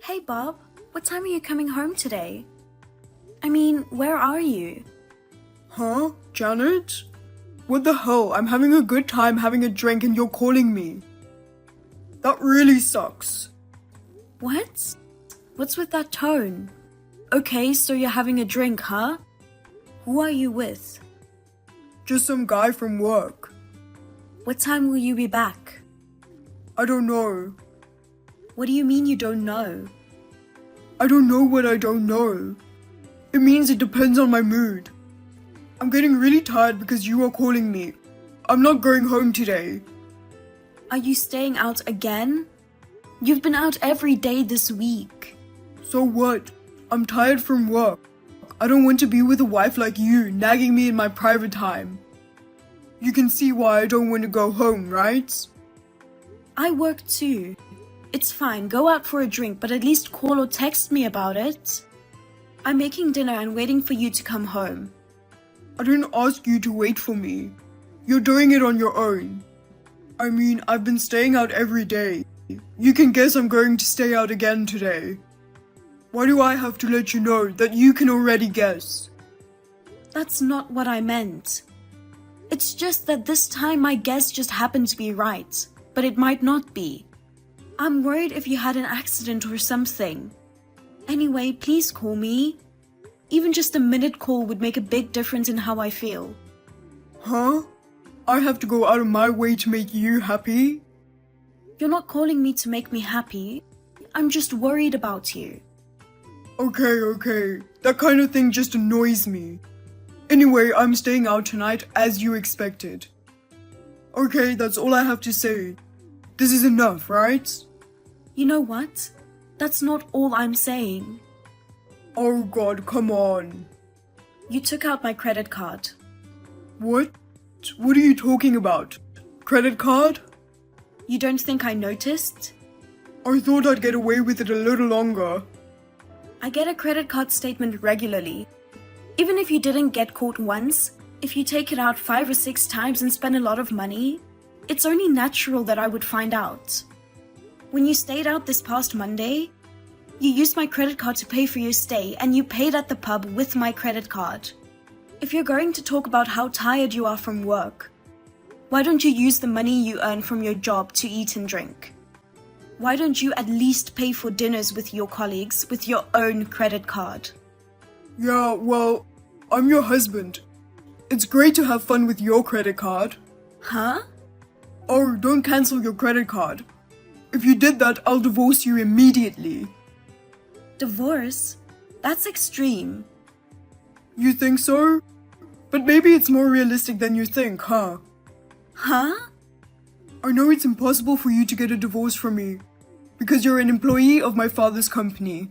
Hey Bob, what time are you coming home today? I mean, where are you? Huh? Janet? What the hell? I'm having a good time having a drink and you're calling me. That really sucks. What? What's with that tone? Okay, so you're having a drink, huh? Who are you with? Just some guy from work. What time will you be back? I don't know. What do you mean you don't know? I don't know what I don't know. It means it depends on my mood. I'm getting really tired because you are calling me. I'm not going home today. Are you staying out again? You've been out every day this week. So what? I'm tired from work. I don't want to be with a wife like you, nagging me in my private time. You can see why I don't want to go home, right? I work too. It's fine, go out for a drink, but at least call or text me about it. I'm making dinner and waiting for you to come home. I didn't ask you to wait for me. You're doing it on your own. I mean, I've been staying out every day. You can guess I'm going to stay out again today. Why do I have to let you know that you can already guess? That's not what I meant. It's just that this time my guess just happened to be right, but it might not be. I'm worried if you had an accident or something. Anyway, please call me. Even just a minute call would make a big difference in how I feel. Huh? I have to go out of my way to make you happy? You're not calling me to make me happy. I'm just worried about you. Okay. That kind of thing just annoys me. Anyway, I'm staying out tonight as you expected. Okay, that's all I have to say. This is enough, right? You know what? That's not all I'm saying. Oh God, come on. You took out my credit card. What? What are you talking about? Credit card? You don't think I noticed? I thought I'd get away with it a little longer. I get a credit card statement regularly. Even if you didn't get caught once, if you take it out 5 or 6 times and spend a lot of money, it's only natural that I would find out. When you stayed out this past Monday, you used my credit card to pay for your stay and you paid at the pub with my credit card. If you're going to talk about how tired you are from work, why don't you use the money you earn from your job to eat and drink? Why don't you at least pay for dinners with your colleagues with your own credit card? Yeah, well, I'm your husband. It's great to have fun with your credit card. Huh? Oh, don't cancel your credit card. If you did that, I'll divorce you immediately. Divorce? That's extreme. You think so? But maybe it's more realistic than you think, huh? Huh? I know it's impossible for you to get a divorce from me because you're an employee of my father's company.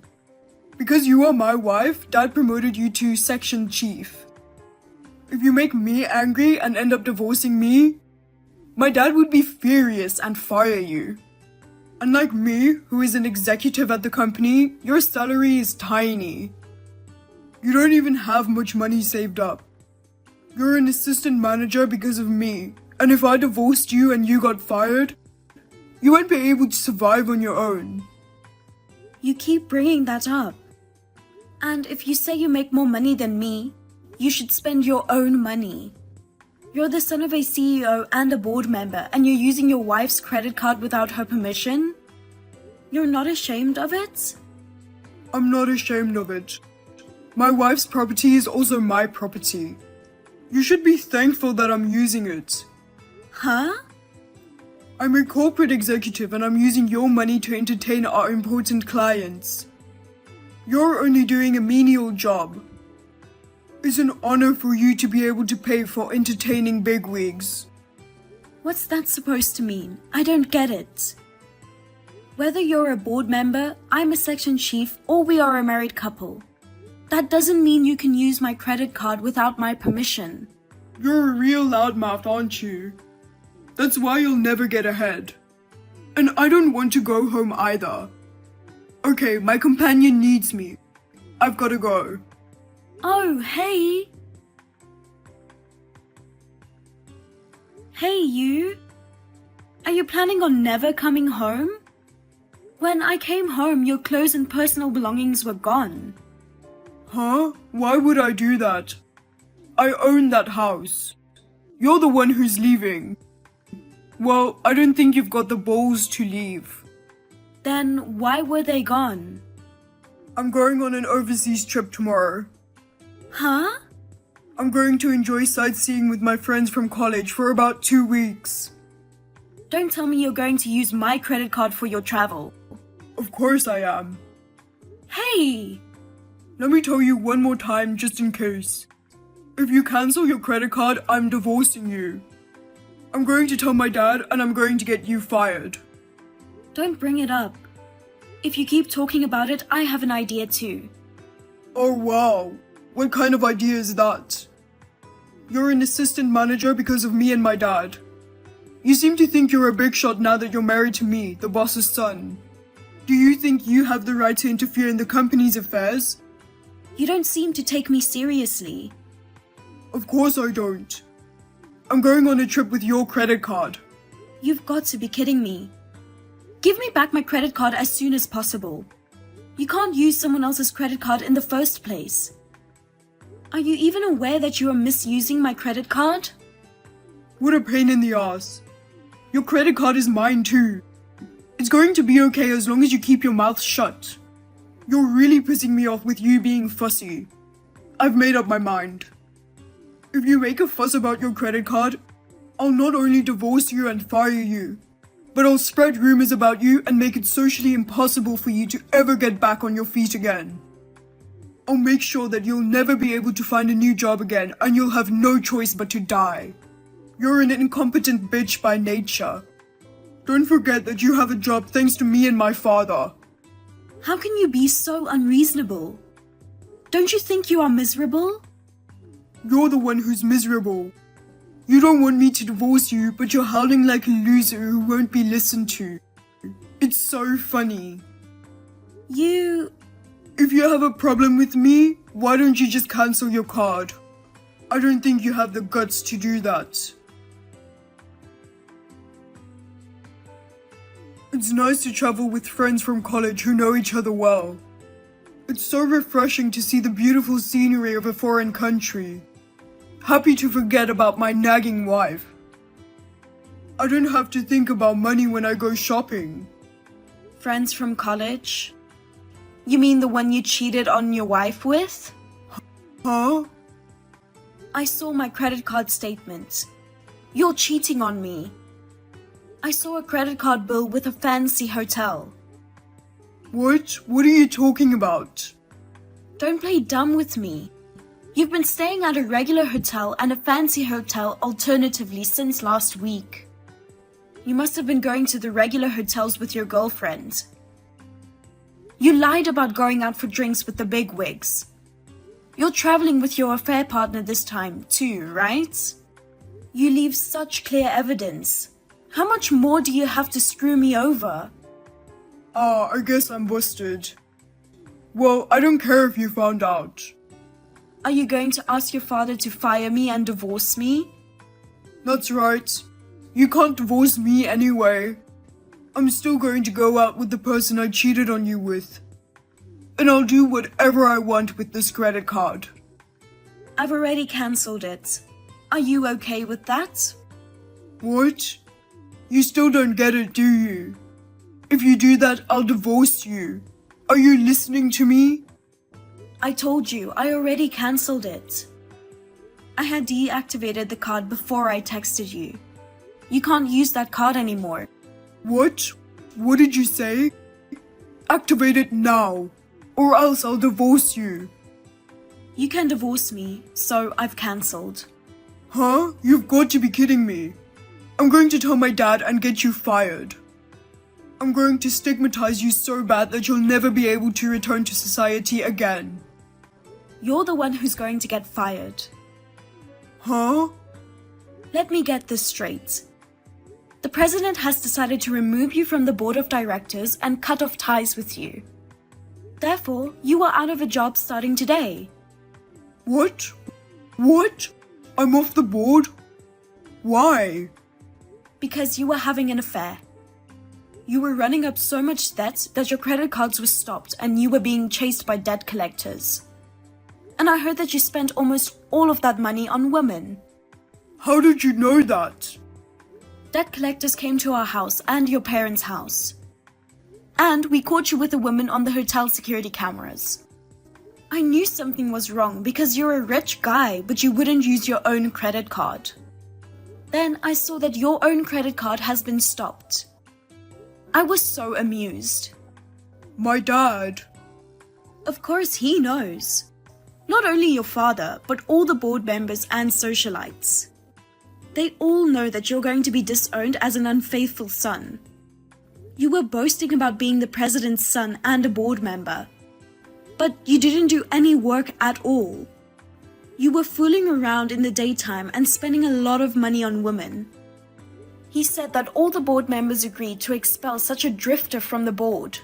Because you are my wife, Dad promoted you to section chief. If you make me angry and end up divorcing me, my dad would be furious and fire you. Unlike me, who is an executive at the company, your salary is tiny. You don't even have much money saved up. You're an assistant manager because of me, and if I divorced you and you got fired, you won't be able to survive on your own. You keep bringing that up. And if you say you make more money than me, you should spend your own money. You're the son of a CEO and a board member, and you're using your wife's credit card without her permission? You're not ashamed of it? I'm not ashamed of it. My wife's property is also my property. You should be thankful that I'm using it. Huh? I'm a corporate executive and I'm using your money to entertain our important clients. You're only doing a menial job. It's an honor for you to be able to pay for entertaining bigwigs. What's that supposed to mean? I don't get it. Whether you're a board member, I'm a section chief, or we are a married couple, that doesn't mean you can use my credit card without my permission. You're a real loudmouth, aren't you? That's why you'll never get ahead. And I don't want to go home either. Okay, my companion needs me. I've gotta go. Oh, hey! Hey, you! Are you planning on never coming home? When I came home, your clothes and personal belongings were gone. Huh? Why would I do that? I own that house. You're the one who's leaving. Well, I don't think you've got the balls to leave. Then why were they gone? I'm going on an overseas trip tomorrow. Huh? I'm going to enjoy sightseeing with my friends from college for about 2 weeks. Don't tell me you're going to use my credit card for your travel. Of course I am. Hey! Let me tell you one more time just in case. If you cancel your credit card, I'm divorcing you. I'm going to tell my dad and I'm going to get you fired. Don't bring it up. If you keep talking about it, I have an idea too. Oh wow, what kind of idea is that? You're an assistant manager because of me and my dad. You seem to think you're a big shot now that you're married to me, the boss's son. Do you think you have the right to interfere in the company's affairs? You don't seem to take me seriously. Of course I don't. I'm going on a trip with your credit card. You've got to be kidding me. Give me back my credit card as soon as possible. You can't use someone else's credit card in the first place. Are you even aware that you are misusing my credit card? What a pain in the ass. Your credit card is mine too. It's going to be okay as long as you keep your mouth shut. You're really pissing me off with you being fussy. I've made up my mind. If you make a fuss about your credit card, I'll not only divorce you and fire you, but I'll spread rumors about you and make it socially impossible for you to ever get back on your feet again. I'll make sure that you'll never be able to find a new job again and you'll have no choice but to die. You're an incompetent bitch by nature. Don't forget that you have a job thanks to me and my father. How can you be so unreasonable? Don't you think you are miserable? You're the one who's miserable. You don't want me to divorce you, but you're howling like a loser who won't be listened to. It's so funny. If you have a problem with me, why don't you just cancel your card? I don't think you have the guts to do that. It's nice to travel with friends from college who know each other well. It's so refreshing to see the beautiful scenery of a foreign country. Happy to forget about my nagging wife. I don't have to think about money when I go shopping. Friends from college? You mean the one you cheated on your wife with? Huh? I saw my credit card statement. You're cheating on me. I saw a credit card bill with a fancy hotel. What? What are you talking about? Don't play dumb with me. You've been staying at a regular hotel and a fancy hotel alternatively since last week. You must have been going to the regular hotels with your girlfriend. You lied about going out for drinks with the bigwigs. You're traveling with your affair partner this time too, right? You leave such clear evidence. How much more do you have to screw me over? I guess I'm busted. Well, I don't care if you found out. Are you going to ask your father to fire me and divorce me? That's right. You can't divorce me anyway. I'm still going to go out with the person I cheated on you with. And I'll do whatever I want with this credit card. I've already cancelled it. Are you okay with that? What? You still don't get it, do you? If you do that, I'll divorce you. Are you listening to me? I told you, I already cancelled it. I had deactivated the card before I texted you. You can't use that card anymore. What? What did you say? Activate it now, or else I'll divorce you. You can divorce me, so I've cancelled. Huh? You've got to be kidding me. I'm going to tell my dad and get you fired. I'm going to stigmatize you so bad that you'll never be able to return to society again. You're the one who's going to get fired. Huh? Let me get this straight. The president has decided to remove you from the board of directors and cut off ties with you. Therefore, you are out of a job starting today. What? What? I'm off the board? Why? Because you were having an affair. You were running up so much debt that your credit cards were stopped and you were being chased by debt collectors. And I heard that you spent almost all of that money on women. How did you know that? Debt collectors came to our house and your parents' house. And we caught you with a woman on the hotel security cameras. I knew something was wrong because you're a rich guy, but you wouldn't use your own credit card. Then I saw that your own credit card has been stopped. I was so amused. My dad. Of course he knows. Not only your father, but all the board members and socialites. They all know that you're going to be disowned as an unfaithful son. You were boasting about being the president's son and a board member. But you didn't do any work at all. You were fooling around in the daytime and spending a lot of money on women. He said that all the board members agreed to expel such a drifter from the board.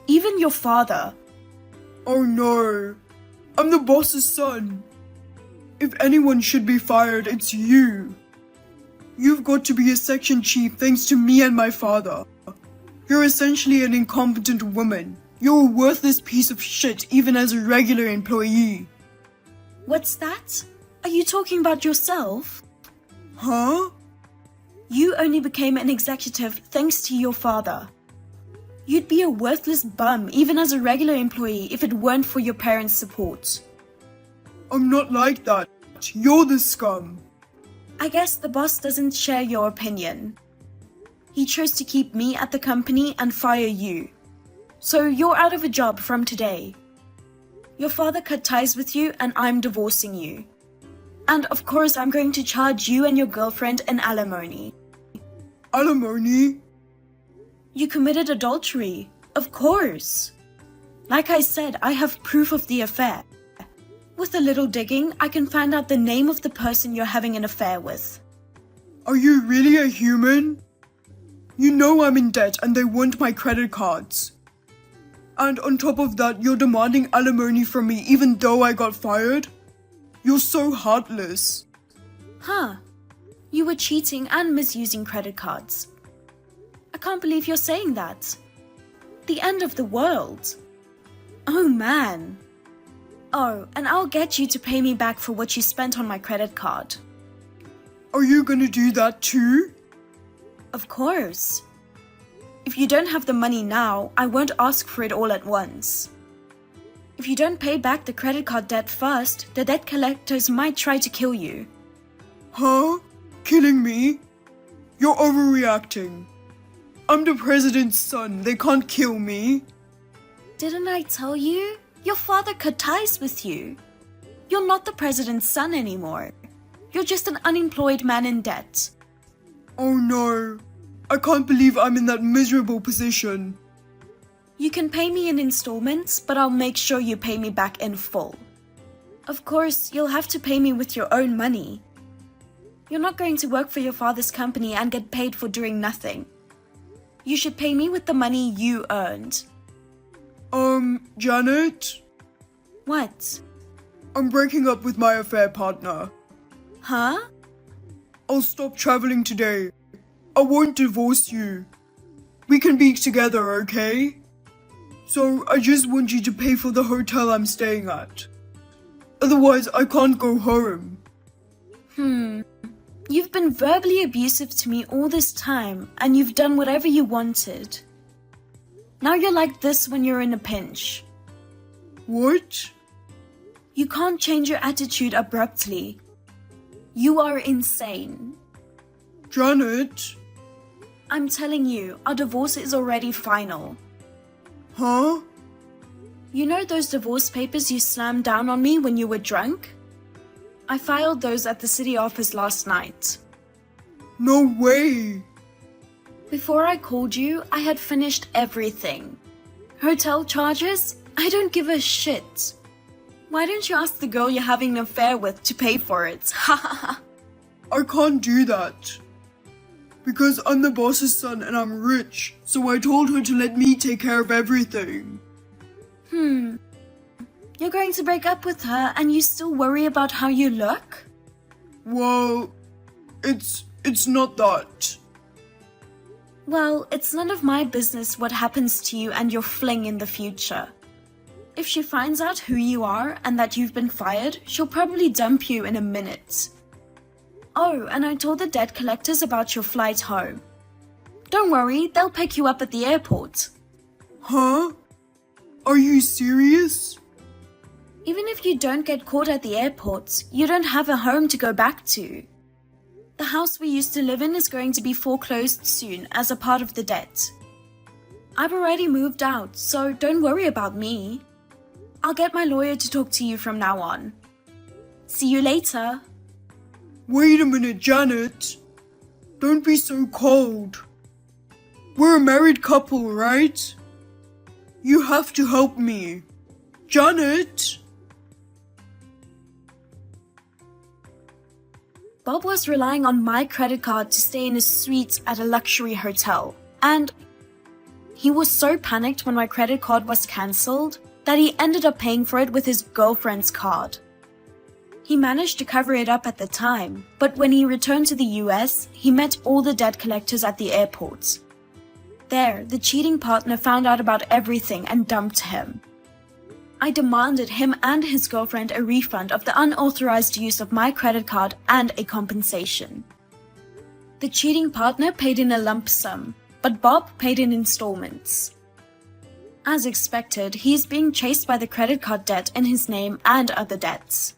Even your father. Oh no. I'm the boss's son. If anyone should be fired, it's you. You've got to be a section chief thanks to me and my father. You're essentially an incompetent woman. You're a worthless piece of shit even as a regular employee. What's that? Are you talking about yourself? Huh? You only became an executive thanks to your father. You'd be a worthless bum even as a regular employee if it weren't for your parents' support. I'm not like that. You're the scum. I guess the boss doesn't share your opinion. He chose to keep me at the company and fire you. So you're out of a job from today. Your father cut ties with you and I'm divorcing you. And of course I'm going to charge you and your girlfriend an alimony. Alimony? You committed adultery. Of course. Like I said, I have proof of the affair. With a little digging, I can find out the name of the person you're having an affair with. Are you really a human? You know I'm in debt and they want my credit cards. And on top of that, you're demanding alimony from me even though I got fired? You're so heartless. Huh. You were cheating and misusing credit cards. I can't believe you're saying that. The end of the world. Oh man. Oh, and I'll get you to pay me back for what you spent on my credit card. Are you gonna do that too? Of course. If you don't have the money now, I won't ask for it all at once. If you don't pay back the credit card debt first, the debt collectors might try to kill you. Huh? Killing me? You're overreacting. I'm the president's son. They can't kill me. Didn't I tell you? Your father cut ties with you. You're not the president's son anymore. You're just an unemployed man in debt. Oh no. I can't believe I'm in that miserable position. You can pay me in installments, but I'll make sure you pay me back in full. Of course, you'll have to pay me with your own money. You're not going to work for your father's company and get paid for doing nothing. You should pay me with the money you earned. Janet? What? I'm breaking up with my affair partner. Huh? I'll stop traveling today. I won't divorce you. We can be together, okay? So I just want you to pay for the hotel I'm staying at. Otherwise, I can't go home. You've been verbally abusive to me all this time, and you've done whatever you wanted. Now you're like this when you're in a pinch. What? You can't change your attitude abruptly. You are insane. Janet? I'm telling you, our divorce is already final. Huh? You know those divorce papers you slammed down on me when you were drunk? I filed those at the city office last night. No way. Before I called you, I had finished everything. Hotel charges? I don't give a shit. Why don't you ask the girl you're having an affair with to pay for it? Ha ha ha. I can't do that. Because I'm the boss's son and I'm rich, so I told her to let me take care of everything. You're going to break up with her and you still worry about how you look? Well, it's not that. Well, it's none of my business what happens to you and your fling in the future. If she finds out who you are and that you've been fired, she'll probably dump you in a minute. Oh, and I told the debt collectors about your flight home. Don't worry, they'll pick you up at the airport. Huh? Are you serious? Even if you don't get caught at the airport, you don't have a home to go back to. The house we used to live in is going to be foreclosed soon as a part of the debt. I've already moved out, so don't worry about me. I'll get my lawyer to talk to you from now on. See you later. Wait a minute, Janet. Don't be so cold. We're a married couple, right? You have to help me. Janet! Bob was relying on my credit card to stay in a suite at a luxury hotel, and he was so panicked when my credit card was cancelled that he ended up paying for it with his girlfriend's card. He managed to cover it up at the time, but when he returned to the US, he met all the debt collectors at the airport. There, the cheating partner found out about everything and dumped him. I demanded him and his girlfriend a refund of the unauthorized use of my credit card and a compensation. The cheating partner paid in a lump sum, but Bob paid in installments. As expected, he is being chased by the credit card debt in his name and other debts.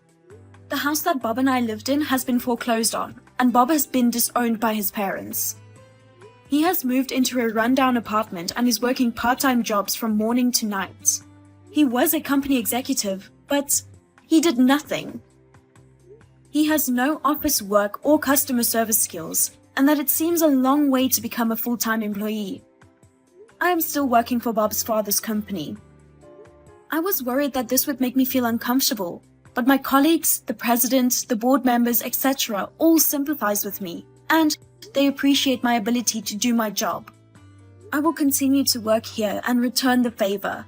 The house that Bob and I lived in has been foreclosed on, and Bob has been disowned by his parents. He has moved into a rundown apartment and is working part-time jobs from morning to night. He was a company executive, but he did nothing. He has no office work or customer service skills, and that it seems a long way to become a full-time employee. I am still working for Bob's father's company. I was worried that this would make me feel uncomfortable, but my colleagues, the president, the board members, etc. all sympathize with me, and they appreciate my ability to do my job. I will continue to work here and return the favor.